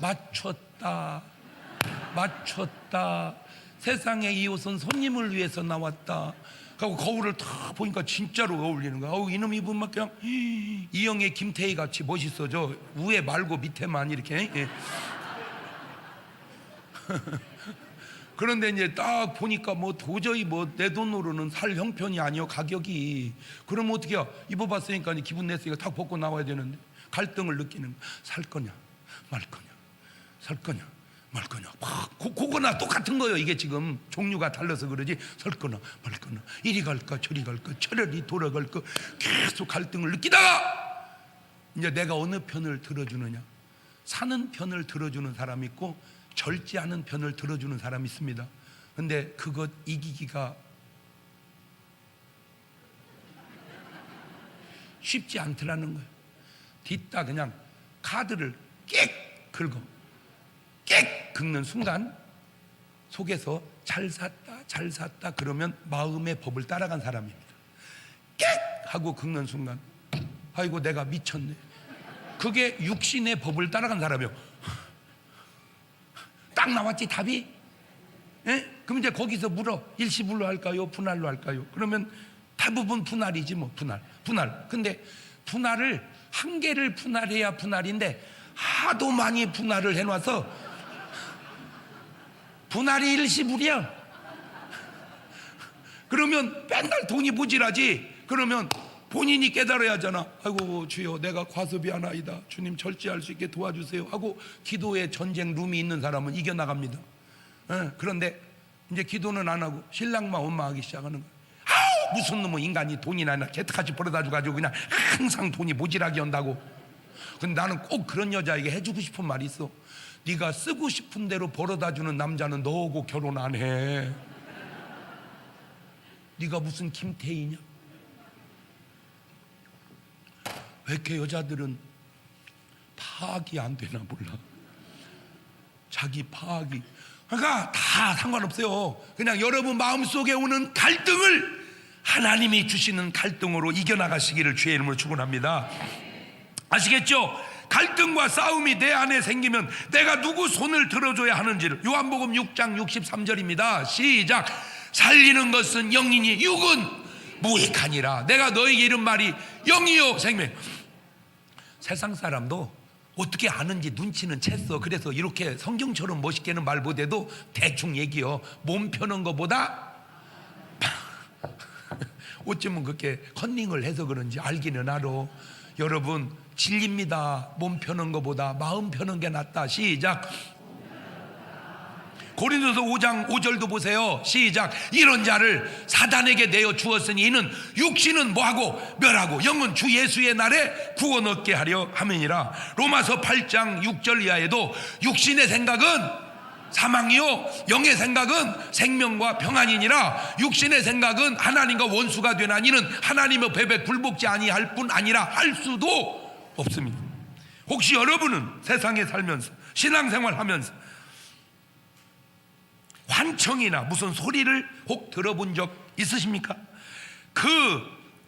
맞췄다. 세상에 이 옷은 손님을 위해서 나왔다. 그리고 거울을 탁 보니까 진짜로 어울리는 거야. 이놈 입으면 그냥 이영애 김태희 같이 멋있어져. 위에 말고 밑에만 이렇게. 그런데 이제 딱 보니까 뭐 도저히 뭐 내 돈으로는 살 형편이 아니요, 가격이. 그러면 어떻게 해요? 입어봤으니까 기분 냈으니까 딱 벗고 나와야 되는데 갈등을 느끼는 거야. 살 거냐 말 거냐, 살 거냐 말 거냐. 그거나 똑같은 거예요. 이게 지금 종류가 달라서 그러지. 살 거나 말 거나, 이리 갈까 저리 갈까, 차라리 돌아갈까, 계속 갈등을 느끼다가 이제 내가 어느 편을 들어주느냐. 사는 편을 들어주는 사람이 있고 절제하는 편을 들어주는 사람이 있습니다. 근데 그것 이기기가 쉽지 않더라는 거예요. 뒤따 그냥 카드를 깨 긁는 순간 속에서 잘 샀다 그러면 마음의 법을 따라간 사람입니다. 깨 하고 긁는 순간 아이고 내가 미쳤네. 그게 육신의 법을 따라간 사람이에요. 딱 나왔지 답이. 그럼 이제 거기서 물어. 일시불로 할까요, 분할로 할까요? 그러면 대부분 분할이지 뭐. 분할. 근데 분할을 한 개를 분할해야 분할인데 하도 많이 분할을 해놔서 분할이 일시불이야. 그러면 맨날 돈이 모질하지. 그러면 본인이 깨달아야 하잖아. 아이고 주여, 내가 과습이 하나이다. 주님 절제할 수 있게 도와주세요 하고 기도의 전쟁 룸이 있는 사람은 이겨나갑니다. 그런데 이제 기도는 안 하고 신랑만 원망하기 시작하는 거야. 아우 무슨 놈의 인간이 돈이나 개떡같이 벌어다 줘가지고 그냥 항상 돈이 모질하게 한다고. 근데 나는 꼭 그런 여자에게 해주고 싶은 말이 있어. 네가 쓰고 싶은 대로 벌어다 주는 남자는 너하고 결혼 안 해. 네가 무슨 김태희냐? 왜 이렇게 여자들은 파악이 안 되나 몰라. 자기 파악이. 그러니까 다 상관없어요. 그냥 여러분 마음속에 오는 갈등을 하나님이 주시는 갈등으로 이겨나가시기를 주의 이름으로 축원합니다. 아시겠죠? 갈등과 싸움이 내 안에 생기면 내가 누구 손을 들어줘야 하는지를, 요한복음 6장 63절입니다 시작. 살리는 것은 영이니 육은 무익하니라. 내가 너에게 이른 말이 영이요 생명. 세상 사람도 어떻게 아는지 눈치는 챘어. 그래서 이렇게 성경처럼 멋있게는 말 못해도 대충 얘기요. 몸 펴는 것보다 어쩌면 그렇게 컨닝을 해서 그런지 알기는 알아. 여러분 진리입니다. 몸 펴는 것보다 마음 펴는 게 낫다. 시작. 고린도서 5장 5절도 보세요. 시작. 이런 자를 사단에게 내어 주었으니 이는 육신은 뭐하고 멸하고 영은 주 예수의 날에 구원 얻게 하려 함이니라. 로마서 8장 6절 이하에도 육신의 생각은 사망이요 영의 생각은 생명과 평안이니라. 육신의 생각은 하나님과 원수가 되나 이는 하나님의 법에 굴복지 아니할 뿐 아니라 할 수도 없습니다. 혹시 여러분은 세상에 살면서 신앙생활 하면서 환청이나 무슨 소리를 혹 들어본 적 있으십니까? 그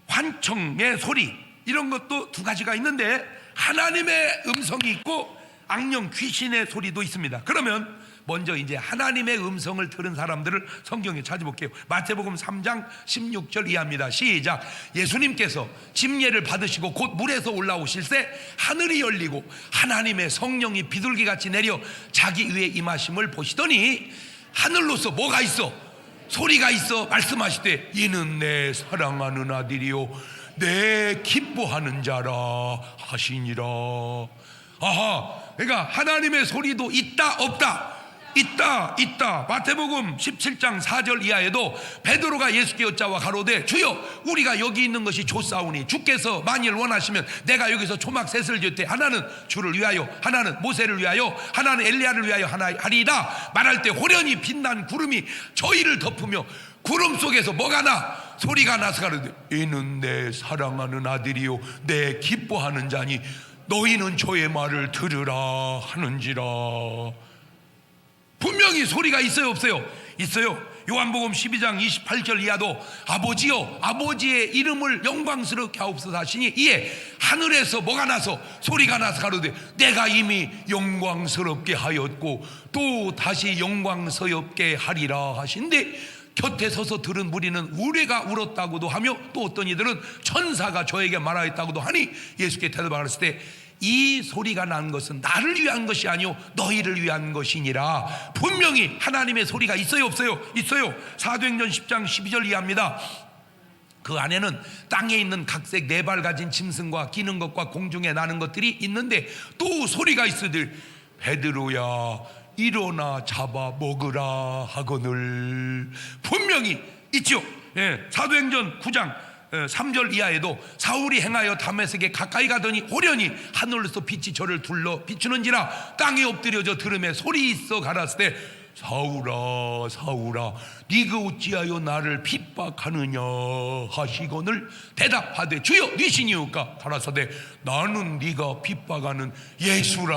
환청의 소리 이런 것도 두 가지가 있는데 하나님의 음성이 있고 악령 귀신의 소리도 있습니다. 그러면 먼저 이제 하나님의 음성을 들은 사람들을 성경에 찾아볼게요. 마태복음 3장 16절 이하입니다. 시작. 예수님께서 침례를 받으시고 곧 물에서 올라오실새 하늘이 열리고 하나님의 성령이 비둘기같이 내려 자기 위에 임하심을 보시더니 하늘로서 뭐가 있어? 소리가 있어. 말씀하시되 이는 내 사랑하는 아들이요 내 기뻐하는 자라 하시니라. 아하, 그러니까 하나님의 소리도 있다 없다? 있다. 마태복음 17장 4절 이하에도 베드로가 예수께 여짜와 가로되 주여 우리가 여기 있는 것이 좋사오니 주께서 만일 원하시면 내가 여기서 초막 셋을 짓되 하나는 주를 위하여 하나는 모세를 위하여 하나는 엘리야를 위하여 하리이다 말할 때 호련히 빛난 구름이 저희를 덮으며 구름 속에서 뭐가 나? 소리가 나서 가로되 이는 내 사랑하는 아들이요 내 기뻐하는 자니 너희는 저의 말을 들으라 하는지라. 분명히 소리가 있어요 없어요? 있어요. 요한복음 12장 28절 이하도 아버지여 아버지의 이름을 영광스럽게 하옵소서 하시니 이에 하늘에서 뭐가 나서 소리가 나서 가로되 내가 이미 영광스럽게 하였고 또 다시 영광스럽게 하리라 하신데 곁에 서서 들은 무리는 우레가 울었다고도 하며 또 어떤 이들은 천사가 저에게 말하였다고도 하니 예수께 대답하였을 때 이 소리가 난 것은 나를 위한 것이 아니요 너희를 위한 것이니라. 분명히 하나님의 소리가 있어요 없어요? 있어요. 사도행전 10장 12절 이하입니다. 그 안에는 땅에 있는 각색 네 발 가진 짐승과 기는 것과 공중에 나는 것들이 있는데 또 소리가 있으되 베드로야 일어나 잡아 먹으라 하거늘. 분명히 있죠. 사도행전 9장 3절 이하에도 사울이 행하여 다메섹에 가까이 가더니 호련히 하늘로서 빛이 저를 둘러 비추는지라 땅에 엎드려져 들음에 소리 있어 가라사대 사울아 사울아 네가 어찌하여 나를 핍박하느냐 하시거늘 대답하되 주여 니시니우까 가라사대 나는 네가 핍박하는 예수라.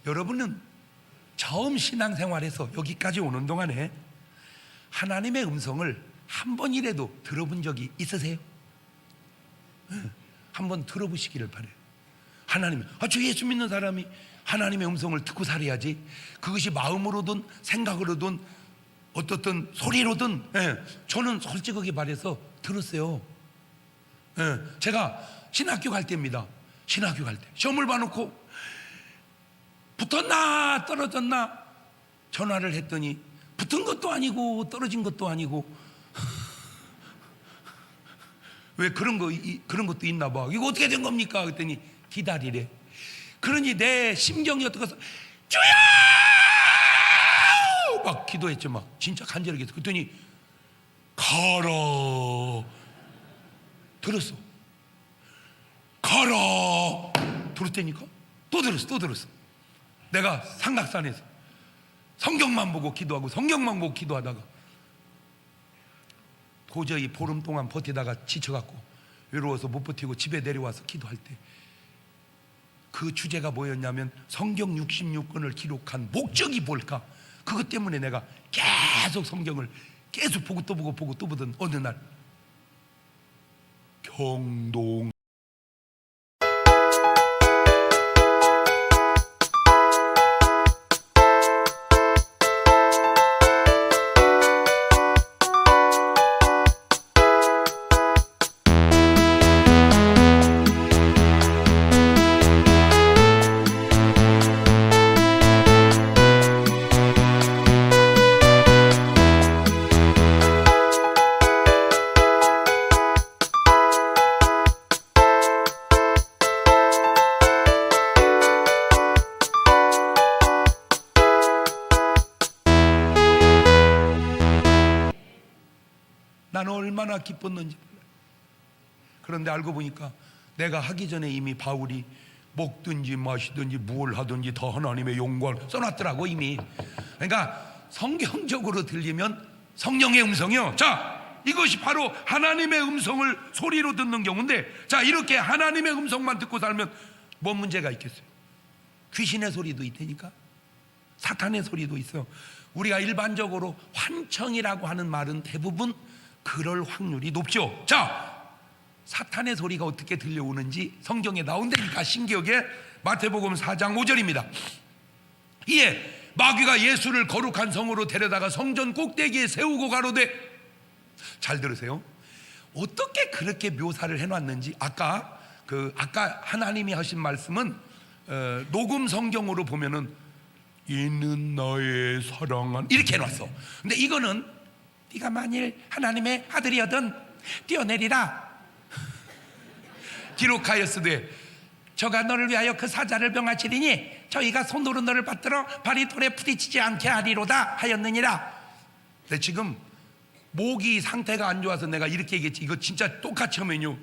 여러분은 처음 신앙생활에서 여기까지 오는 동안에 하나님의 음성을 한 번이라도 들어본 적이 있으세요? 한번 들어보시기를 바라요. 하나님, 저 예수 믿는 사람이 하나님의 음성을 듣고 살아야지. 그것이 마음으로든 생각으로든 어떻든 소리로든 저는 솔직하게 말해서 들었어요. 제가 신학교 갈 때입니다. 신학교 갈 때 시험을 봐놓고 붙었나 떨어졌나 전화를 했더니 붙은 것도 아니고 떨어진 것도 아니고 왜 그런 것도 있나 봐. 이거 어떻게 된 겁니까? 그랬더니 기다리래. 그러니 내 심경이 어떡해서 주여 막 기도했죠. 막 진짜 간절하게. 그랬더니 가라. 들었어. 가라. 들었다니까. 또 들었어. 내가 삼각산에서 성경만 보고 기도하다가 도저히 보름 동안 버티다가 지쳐갖고 외로워서 못 버티고 집에 내려와서 기도할 때 그 주제가 뭐였냐면 성경 66권을 기록한 목적이 뭘까? 그것 때문에 내가 계속 성경을 계속 보고 또 보고 또 보던 어느 날 경동 나는 얼마나 기뻤는지 몰라요. 그런데 알고 보니까 내가 하기 전에 이미 바울이 먹든지 마시든지 무엇을 하든지 더 하나님의 영광을 써놨더라고 이미. 그러니까 성경적으로 들리면 성령의 음성이요. 자, 이것이 바로 하나님의 음성을 소리로 듣는 경우인데, 자, 이렇게 하나님의 음성만 듣고 살면 뭔 문제가 있겠어요? 귀신의 소리도 있다니까. 사탄의 소리도 있어요. 우리가 일반적으로 환청이라고 하는 말은 대부분 그럴 확률이 높죠. 자, 사탄의 소리가 어떻게 들려오는지 성경에 나온다니까. 신기하게 마태복음 4장 5절입니다. 이에 마귀가 예수를 거룩한 성으로 데려다가 성전 꼭대기에 세우고 가로되, 잘 들으세요. 어떻게 그렇게 묘사를 해놨는지 아까 하나님이 하신 말씀은 녹음 성경으로 보면은 이는 나의 사랑한 이렇게 해놨어. 근데 이거는 네가 만일 하나님의 아들이어든 뛰어내리라 기록하였으되 저가 너를 위하여 그 사자를 병하시리니 저희가 손으로 너를 받들어 발이 돌에 부딪히지 않게 하리로다 하였느니라. 근데 지금 목이 상태가 안 좋아서 내가 이렇게 얘기했지. 이거 진짜 똑같이 하면요,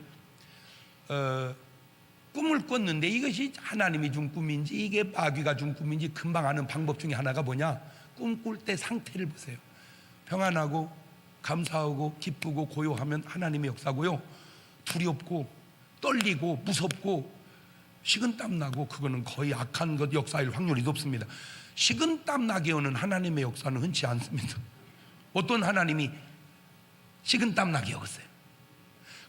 꿈을 꿨는데 이것이 하나님이 준 꿈인지 이게 마귀가 준 꿈인지 금방 아는 방법 중에 하나가 뭐냐, 꿈 꿀 때 상태를 보세요. 평안하고 감사하고 기쁘고 고요하면 하나님의 역사고요, 두렵고 떨리고 무섭고 식은땀 나고 그거는 거의 악한 것 역사일 확률이 높습니다. 식은땀 나게 오는 하나님의 역사는 흔치 않습니다. 어떤 하나님이 식은땀 나게 역었어요.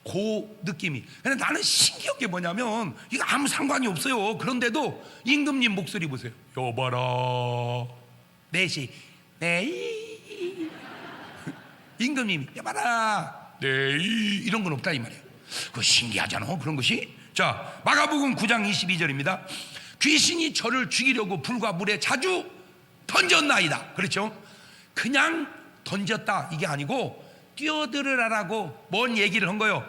그 느낌이. 근데 나는 신기한 게 뭐냐면 이거 아무 상관이 없어요. 그런데도 임금님 목소리 보세요. 여봐라 4시 네이 임금님이 여봐라 네이 이런 건 없다 이 말이에요. 그거 신기하잖아 그런 것이. 자, 마가복음 9장 22절입니다. 귀신이 저를 죽이려고 불과 물에 자주 던졌나이다. 그렇죠? 그냥 던졌다 이게 아니고 뛰어들으라라고 뭔 얘기를 한 거요?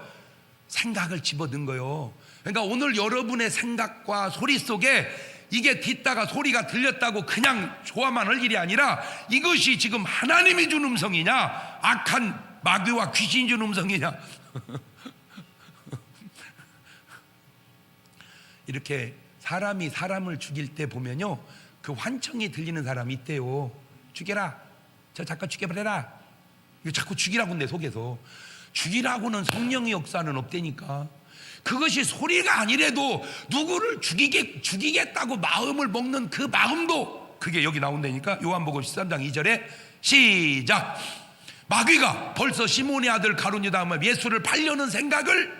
생각을 집어넣은 거요. 그러니까 오늘 여러분의 생각과 소리 속에 이게 듣다가 소리가 들렸다고 그냥 좋아만 할 일이 아니라 이것이 지금 하나님이 준 음성이냐 악한 마귀와 귀신이 준 음성이냐 이렇게 사람이 사람을 죽일 때 보면요, 그 환청이 들리는 사람이 있대요. 죽여라, 저 잠깐 죽여버려라. 이거 자꾸 죽이라고 내 속에서. 죽이라고는 성령의 역사는 없다니까. 그것이 소리가 아니래도 누구를 죽이겠다고 마음을 먹는 그 마음도 그게 여기 나온다니까. 요한복음 13장 2절에 시작. 마귀가 벌써 시몬의 아들 가룟유다 예수를 팔려는 생각을,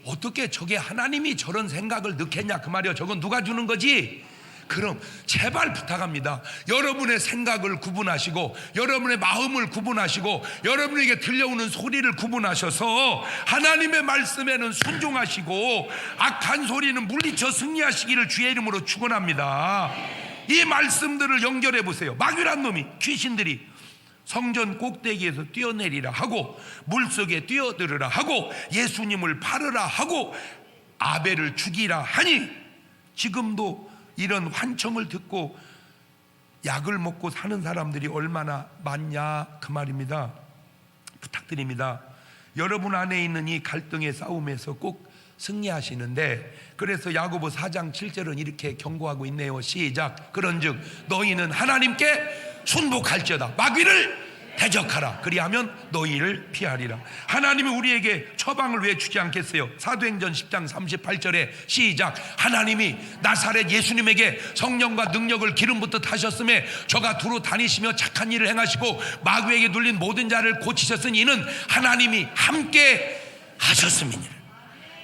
어떻게 저게 하나님이 저런 생각을 넣겠냐 그 말이요. 저건 누가 주는 거지? 그럼 제발 부탁합니다. 여러분의 생각을 구분하시고 여러분의 마음을 구분하시고 여러분에게 들려오는 소리를 구분하셔서 하나님의 말씀에는 순종하시고 악한 소리는 물리쳐 승리하시기를 주의 이름으로 축원합니다. 이 말씀들을 연결해 보세요. 마귀란 놈이, 귀신들이 성전 꼭대기에서 뛰어내리라 하고 물속에 뛰어들으라 하고 예수님을 팔으라 하고 아벨을 죽이라 하니 지금도 이런 환청을 듣고 약을 먹고 사는 사람들이 얼마나 많냐 그 말입니다. 부탁드립니다. 여러분 안에 있는 이 갈등의 싸움에서 꼭 승리하시는데, 그래서 야고보 4장 7절은 이렇게 경고하고 있네요. 시작. 그런즉 너희는 하나님께 순복할지어다. 마귀를 대적하라. 그리하면 너희를 피하리라. 하나님이 우리에게 처방을 왜 주지 않겠어요? 사도행전 10장 38절에 시작. 하나님이 나사렛 예수님에게 성령과 능력을 기름부터 타셨음에 저가 두루 다니시며 착한 일을 행하시고 마귀에게 눌린 모든 자를 고치셨으니 이는 하나님이 함께 하셨음이니라.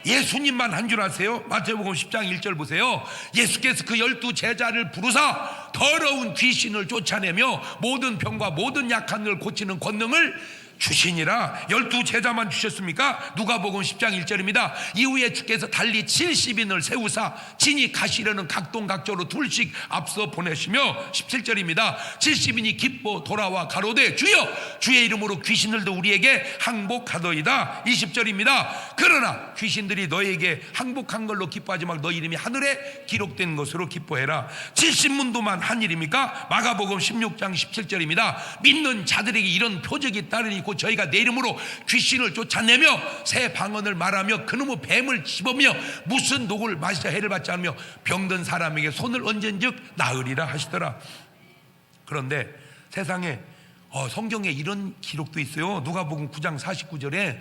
예수님만 한 줄 아세요? 마태복음 10장 1절 보세요. 예수께서 그 12제자를 부르사 더러운 귀신을 쫓아내며 모든 병과 모든 약한 걸 고치는 권능을 주시니라. 12제자만 주셨습니까? 누가복음 10장 1절입니다. 이후에 주께서 달리 70인을 세우사 진이 가시려는 각동각조로 둘씩 앞서 보내시며 17절입니다. 70인이 기뻐 돌아와 가로되 주여 주의 이름으로 귀신들도 우리에게 항복하더이다. 20절입니다. 그러나 귀신들이 너에게 항복한 걸로 기뻐하지 말고 너희 이름이 하늘에 기록된 것으로 기뻐해라. 70문도만 한 일입니까? 마가복음 16장 17절입니다. 믿는 자들에게 이런 표적이 따르니 곧 저희가 내 이름으로 귀신을 쫓아내며 새 방언을 말하며 그놈의 뱀을 씹으며 무슨 독을 마시자 해를 받지 않으며 병든 사람에게 손을 얹은즉 나으리라 하시더라. 그런데 세상에 성경에 이런 기록도 있어요. 누가복음 9장 49절에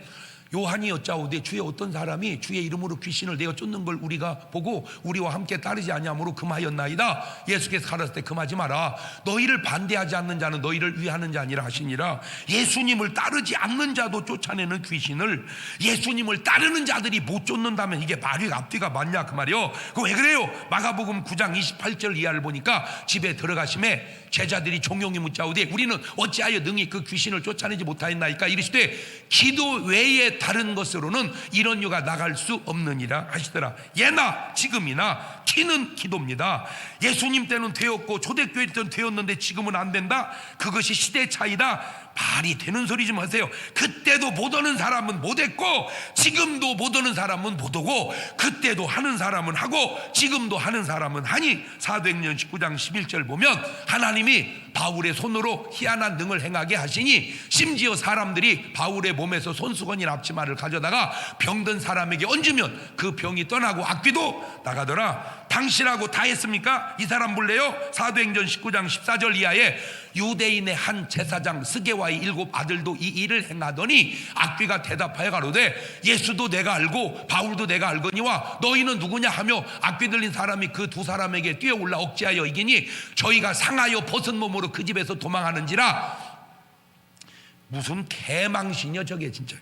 요한이 여짜오되 주의 어떤 사람이 주의 이름으로 귀신을 내어 쫓는 걸 우리가 보고 우리와 함께 따르지 아니하므로 금하였나이다. 예수께서 가라사대 때 금하지 마라. 너희를 반대하지 않는 자는 너희를 위하는 자 아니라 하시니라. 예수님을 따르지 않는 자도 쫓아내는 귀신을 예수님을 따르는 자들이 못 쫓는다면 이게 말이 앞뒤가 맞냐 그 말이요. 그 왜 그래요? 마가복음 9장 28절 이하를 보니까 집에 들어가심에 제자들이 종용이 묻자오되 우리는 어찌하여 능히 그 귀신을 쫓아내지 못하였나이까 이르시되 기도 외에 다른 것으로는 이런 유가 나갈 수 없느니라 하시더라. 예나 지금이나 키는 기도입니다. 예수님 때는 되었고 초대교회 때는 되었는데 지금은 안 된다? 그것이 시대 차이다. 말이 되는 소리 좀 하세요. 그때도 못 오는 사람은 못 했고 지금도 못 오는 사람은 못 오고 그때도 하는 사람은 하고 지금도 하는 사람은 하니. 사도행전 19장 11절 보면 하나님이 바울의 손으로 희한한 능을 행하게 하시니 심지어 사람들이 바울의 몸에서 손수건이나 앞치마를 가져다가 병든 사람에게 얹으면 그 병이 떠나고 악귀도 나가더라. 당신하고 다 했습니까? 이 사람 볼래요? 사도행전 19장 14절 이하에 유대인의 한 제사장 스게와의 7 아들도 이 일을 행하더니 악귀가 대답하여 가로되 예수도 내가 알고 바울도 내가 알거니와 너희는 누구냐 하며 악귀 들린 사람이 그 두 사람에게 뛰어올라 억제하여 이기니 저희가 상하여 벗은 몸으로 그 집에서 도망하는지라. 무슨 개망신이여 저게 진짜.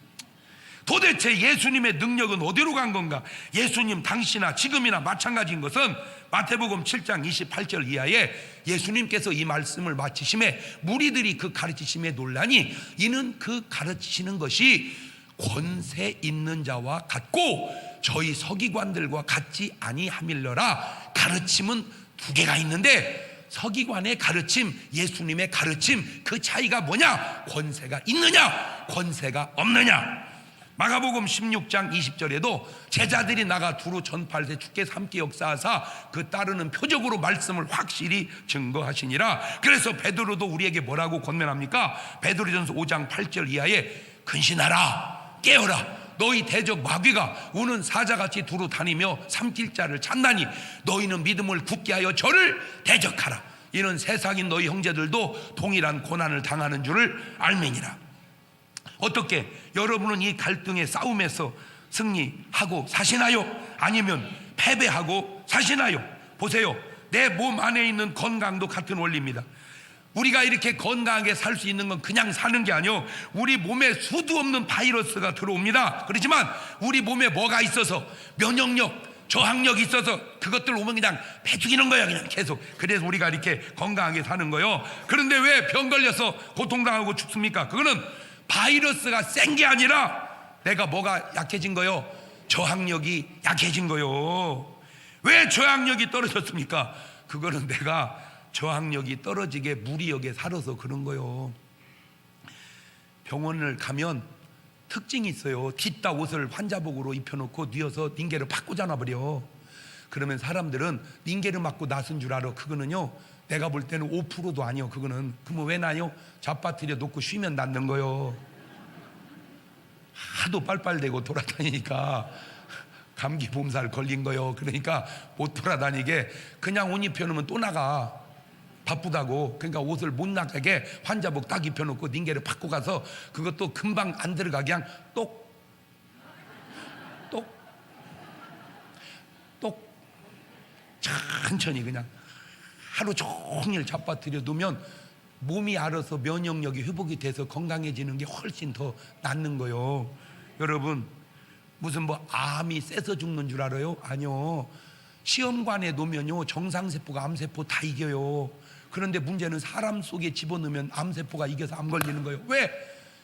도대체 예수님의 능력은 어디로 간 건가? 예수님 당시나 지금이나 마찬가지인 것은 마태복음 7장 28절 이하에 예수님께서 이 말씀을 마치심에 무리들이 그 가르치심에 놀라니 이는 그 가르치시는 것이 권세 있는 자와 같고 저희 서기관들과 같지 아니함일러라. 가르침은 두 개가 있는데 서기관의 가르침, 예수님의 가르침, 그 차이가 뭐냐? 권세가 있느냐 권세가 없느냐. 마가복음 16장 20절에도 제자들이 나가 두루 전파할 때 주께서 함께 역사하사 그 따르는 표적으로 말씀을 확실히 증거하시니라. 그래서 베드로도 우리에게 뭐라고 권면합니까? 베드로전서 5장 8절 이하에 근신하라 깨어라 너희 대적 마귀가 우는 사자같이 두루 다니며 삼킬 자를 찾나니 너희는 믿음을 굳게 하여 저를 대적하라. 이는 세상인 너희 형제들도 동일한 고난을 당하는 줄을 알미니라. 어떻게 여러분은 이 갈등의 싸움에서 승리하고 사시나요? 아니면 패배하고 사시나요? 보세요. 내 몸 안에 있는 건강도 같은 원리입니다. 우리가 이렇게 건강하게 살 수 있는 건 그냥 사는 게 아니요, 우리 몸에 수도 없는 바이러스가 들어옵니다. 그렇지만 우리 몸에 뭐가 있어서 면역력, 저항력이 있어서 그것들 오면 그냥 패죽이는 거야 그냥 계속. 그래서 우리가 이렇게 건강하게 사는 거요. 그런데 왜 병 걸려서 고통당하고 죽습니까? 그거는 바이러스가 센 게 아니라 내가 뭐가 약해진 거요? 저항력이 약해진 거요. 왜 저항력이 떨어졌습니까? 그거는 내가 저항력이 떨어지게 무리하게 살아서 그런 거요. 병원을 가면 특징이 있어요. 뒷다 옷을 환자복으로 입혀놓고 뉘어서 닌게를 팍 꽂아놔버려. 그러면 사람들은 닌게를 맞고 나선 줄 알아. 그거는요, 내가 볼 때는 5%도 아니요. 그거는. 그러면 왜 나요? 잡아뜨려 놓고 쉬면 낫는 거요. 하도 빨빨대고 돌아다니니까 감기 몸살 걸린 거요. 그러니까 못 돌아다니게 그냥 옷 입혀놓으면 또 나가. 바쁘다고. 그러니까 옷을 못 나가게 환자복 딱 입혀놓고 닝게를 받고 가서 그것도 금방 안 들어가게 그냥 똑 천천히 그냥 하루 종일 잡아들여 두면 몸이 알아서 면역력이 회복이 돼서 건강해지는 게 훨씬 더 낫는 거요. 여러분, 무슨 뭐 암이 쎄서 죽는 줄 알아요? 아니요. 시험관에 놓으면요 정상세포가 암세포 다 이겨요. 그런데 문제는 사람 속에 집어넣으면 암세포가 이겨서 암 걸리는 거예요. 왜?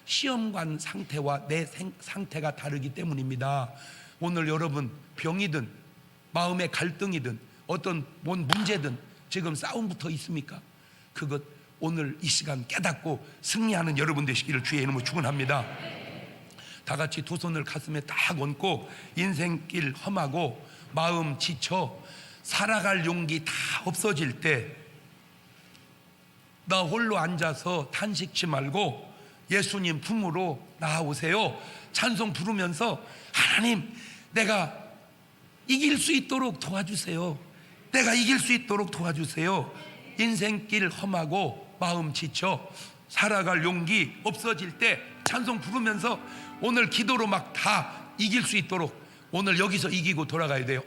시험관 상태와 내 상태가 다르기 때문입니다. 오늘 여러분 병이든 마음의 갈등이든 어떤 뭔 문제든 지금 싸움부터 있습니까? 그것 오늘 이 시간 깨닫고 승리하는 여러분 되시기를 주의 이름으로 축원합니다. 다 같이 두 손을 가슴에 딱 얹고 인생길 험하고 마음 지쳐 살아갈 용기 다 없어질 때 나 홀로 앉아서 탄식치 말고 예수님 품으로 나아오세요. 찬송 부르면서 하나님 내가 이길 수 있도록 도와주세요. 내가 이길 수 있도록 도와주세요. 인생길 험하고 마음 지쳐 살아갈 용기 없어질 때 찬송 부르면서 오늘 기도로 막 다 이길 수 있도록 오늘 여기서 이기고 돌아가야 돼요.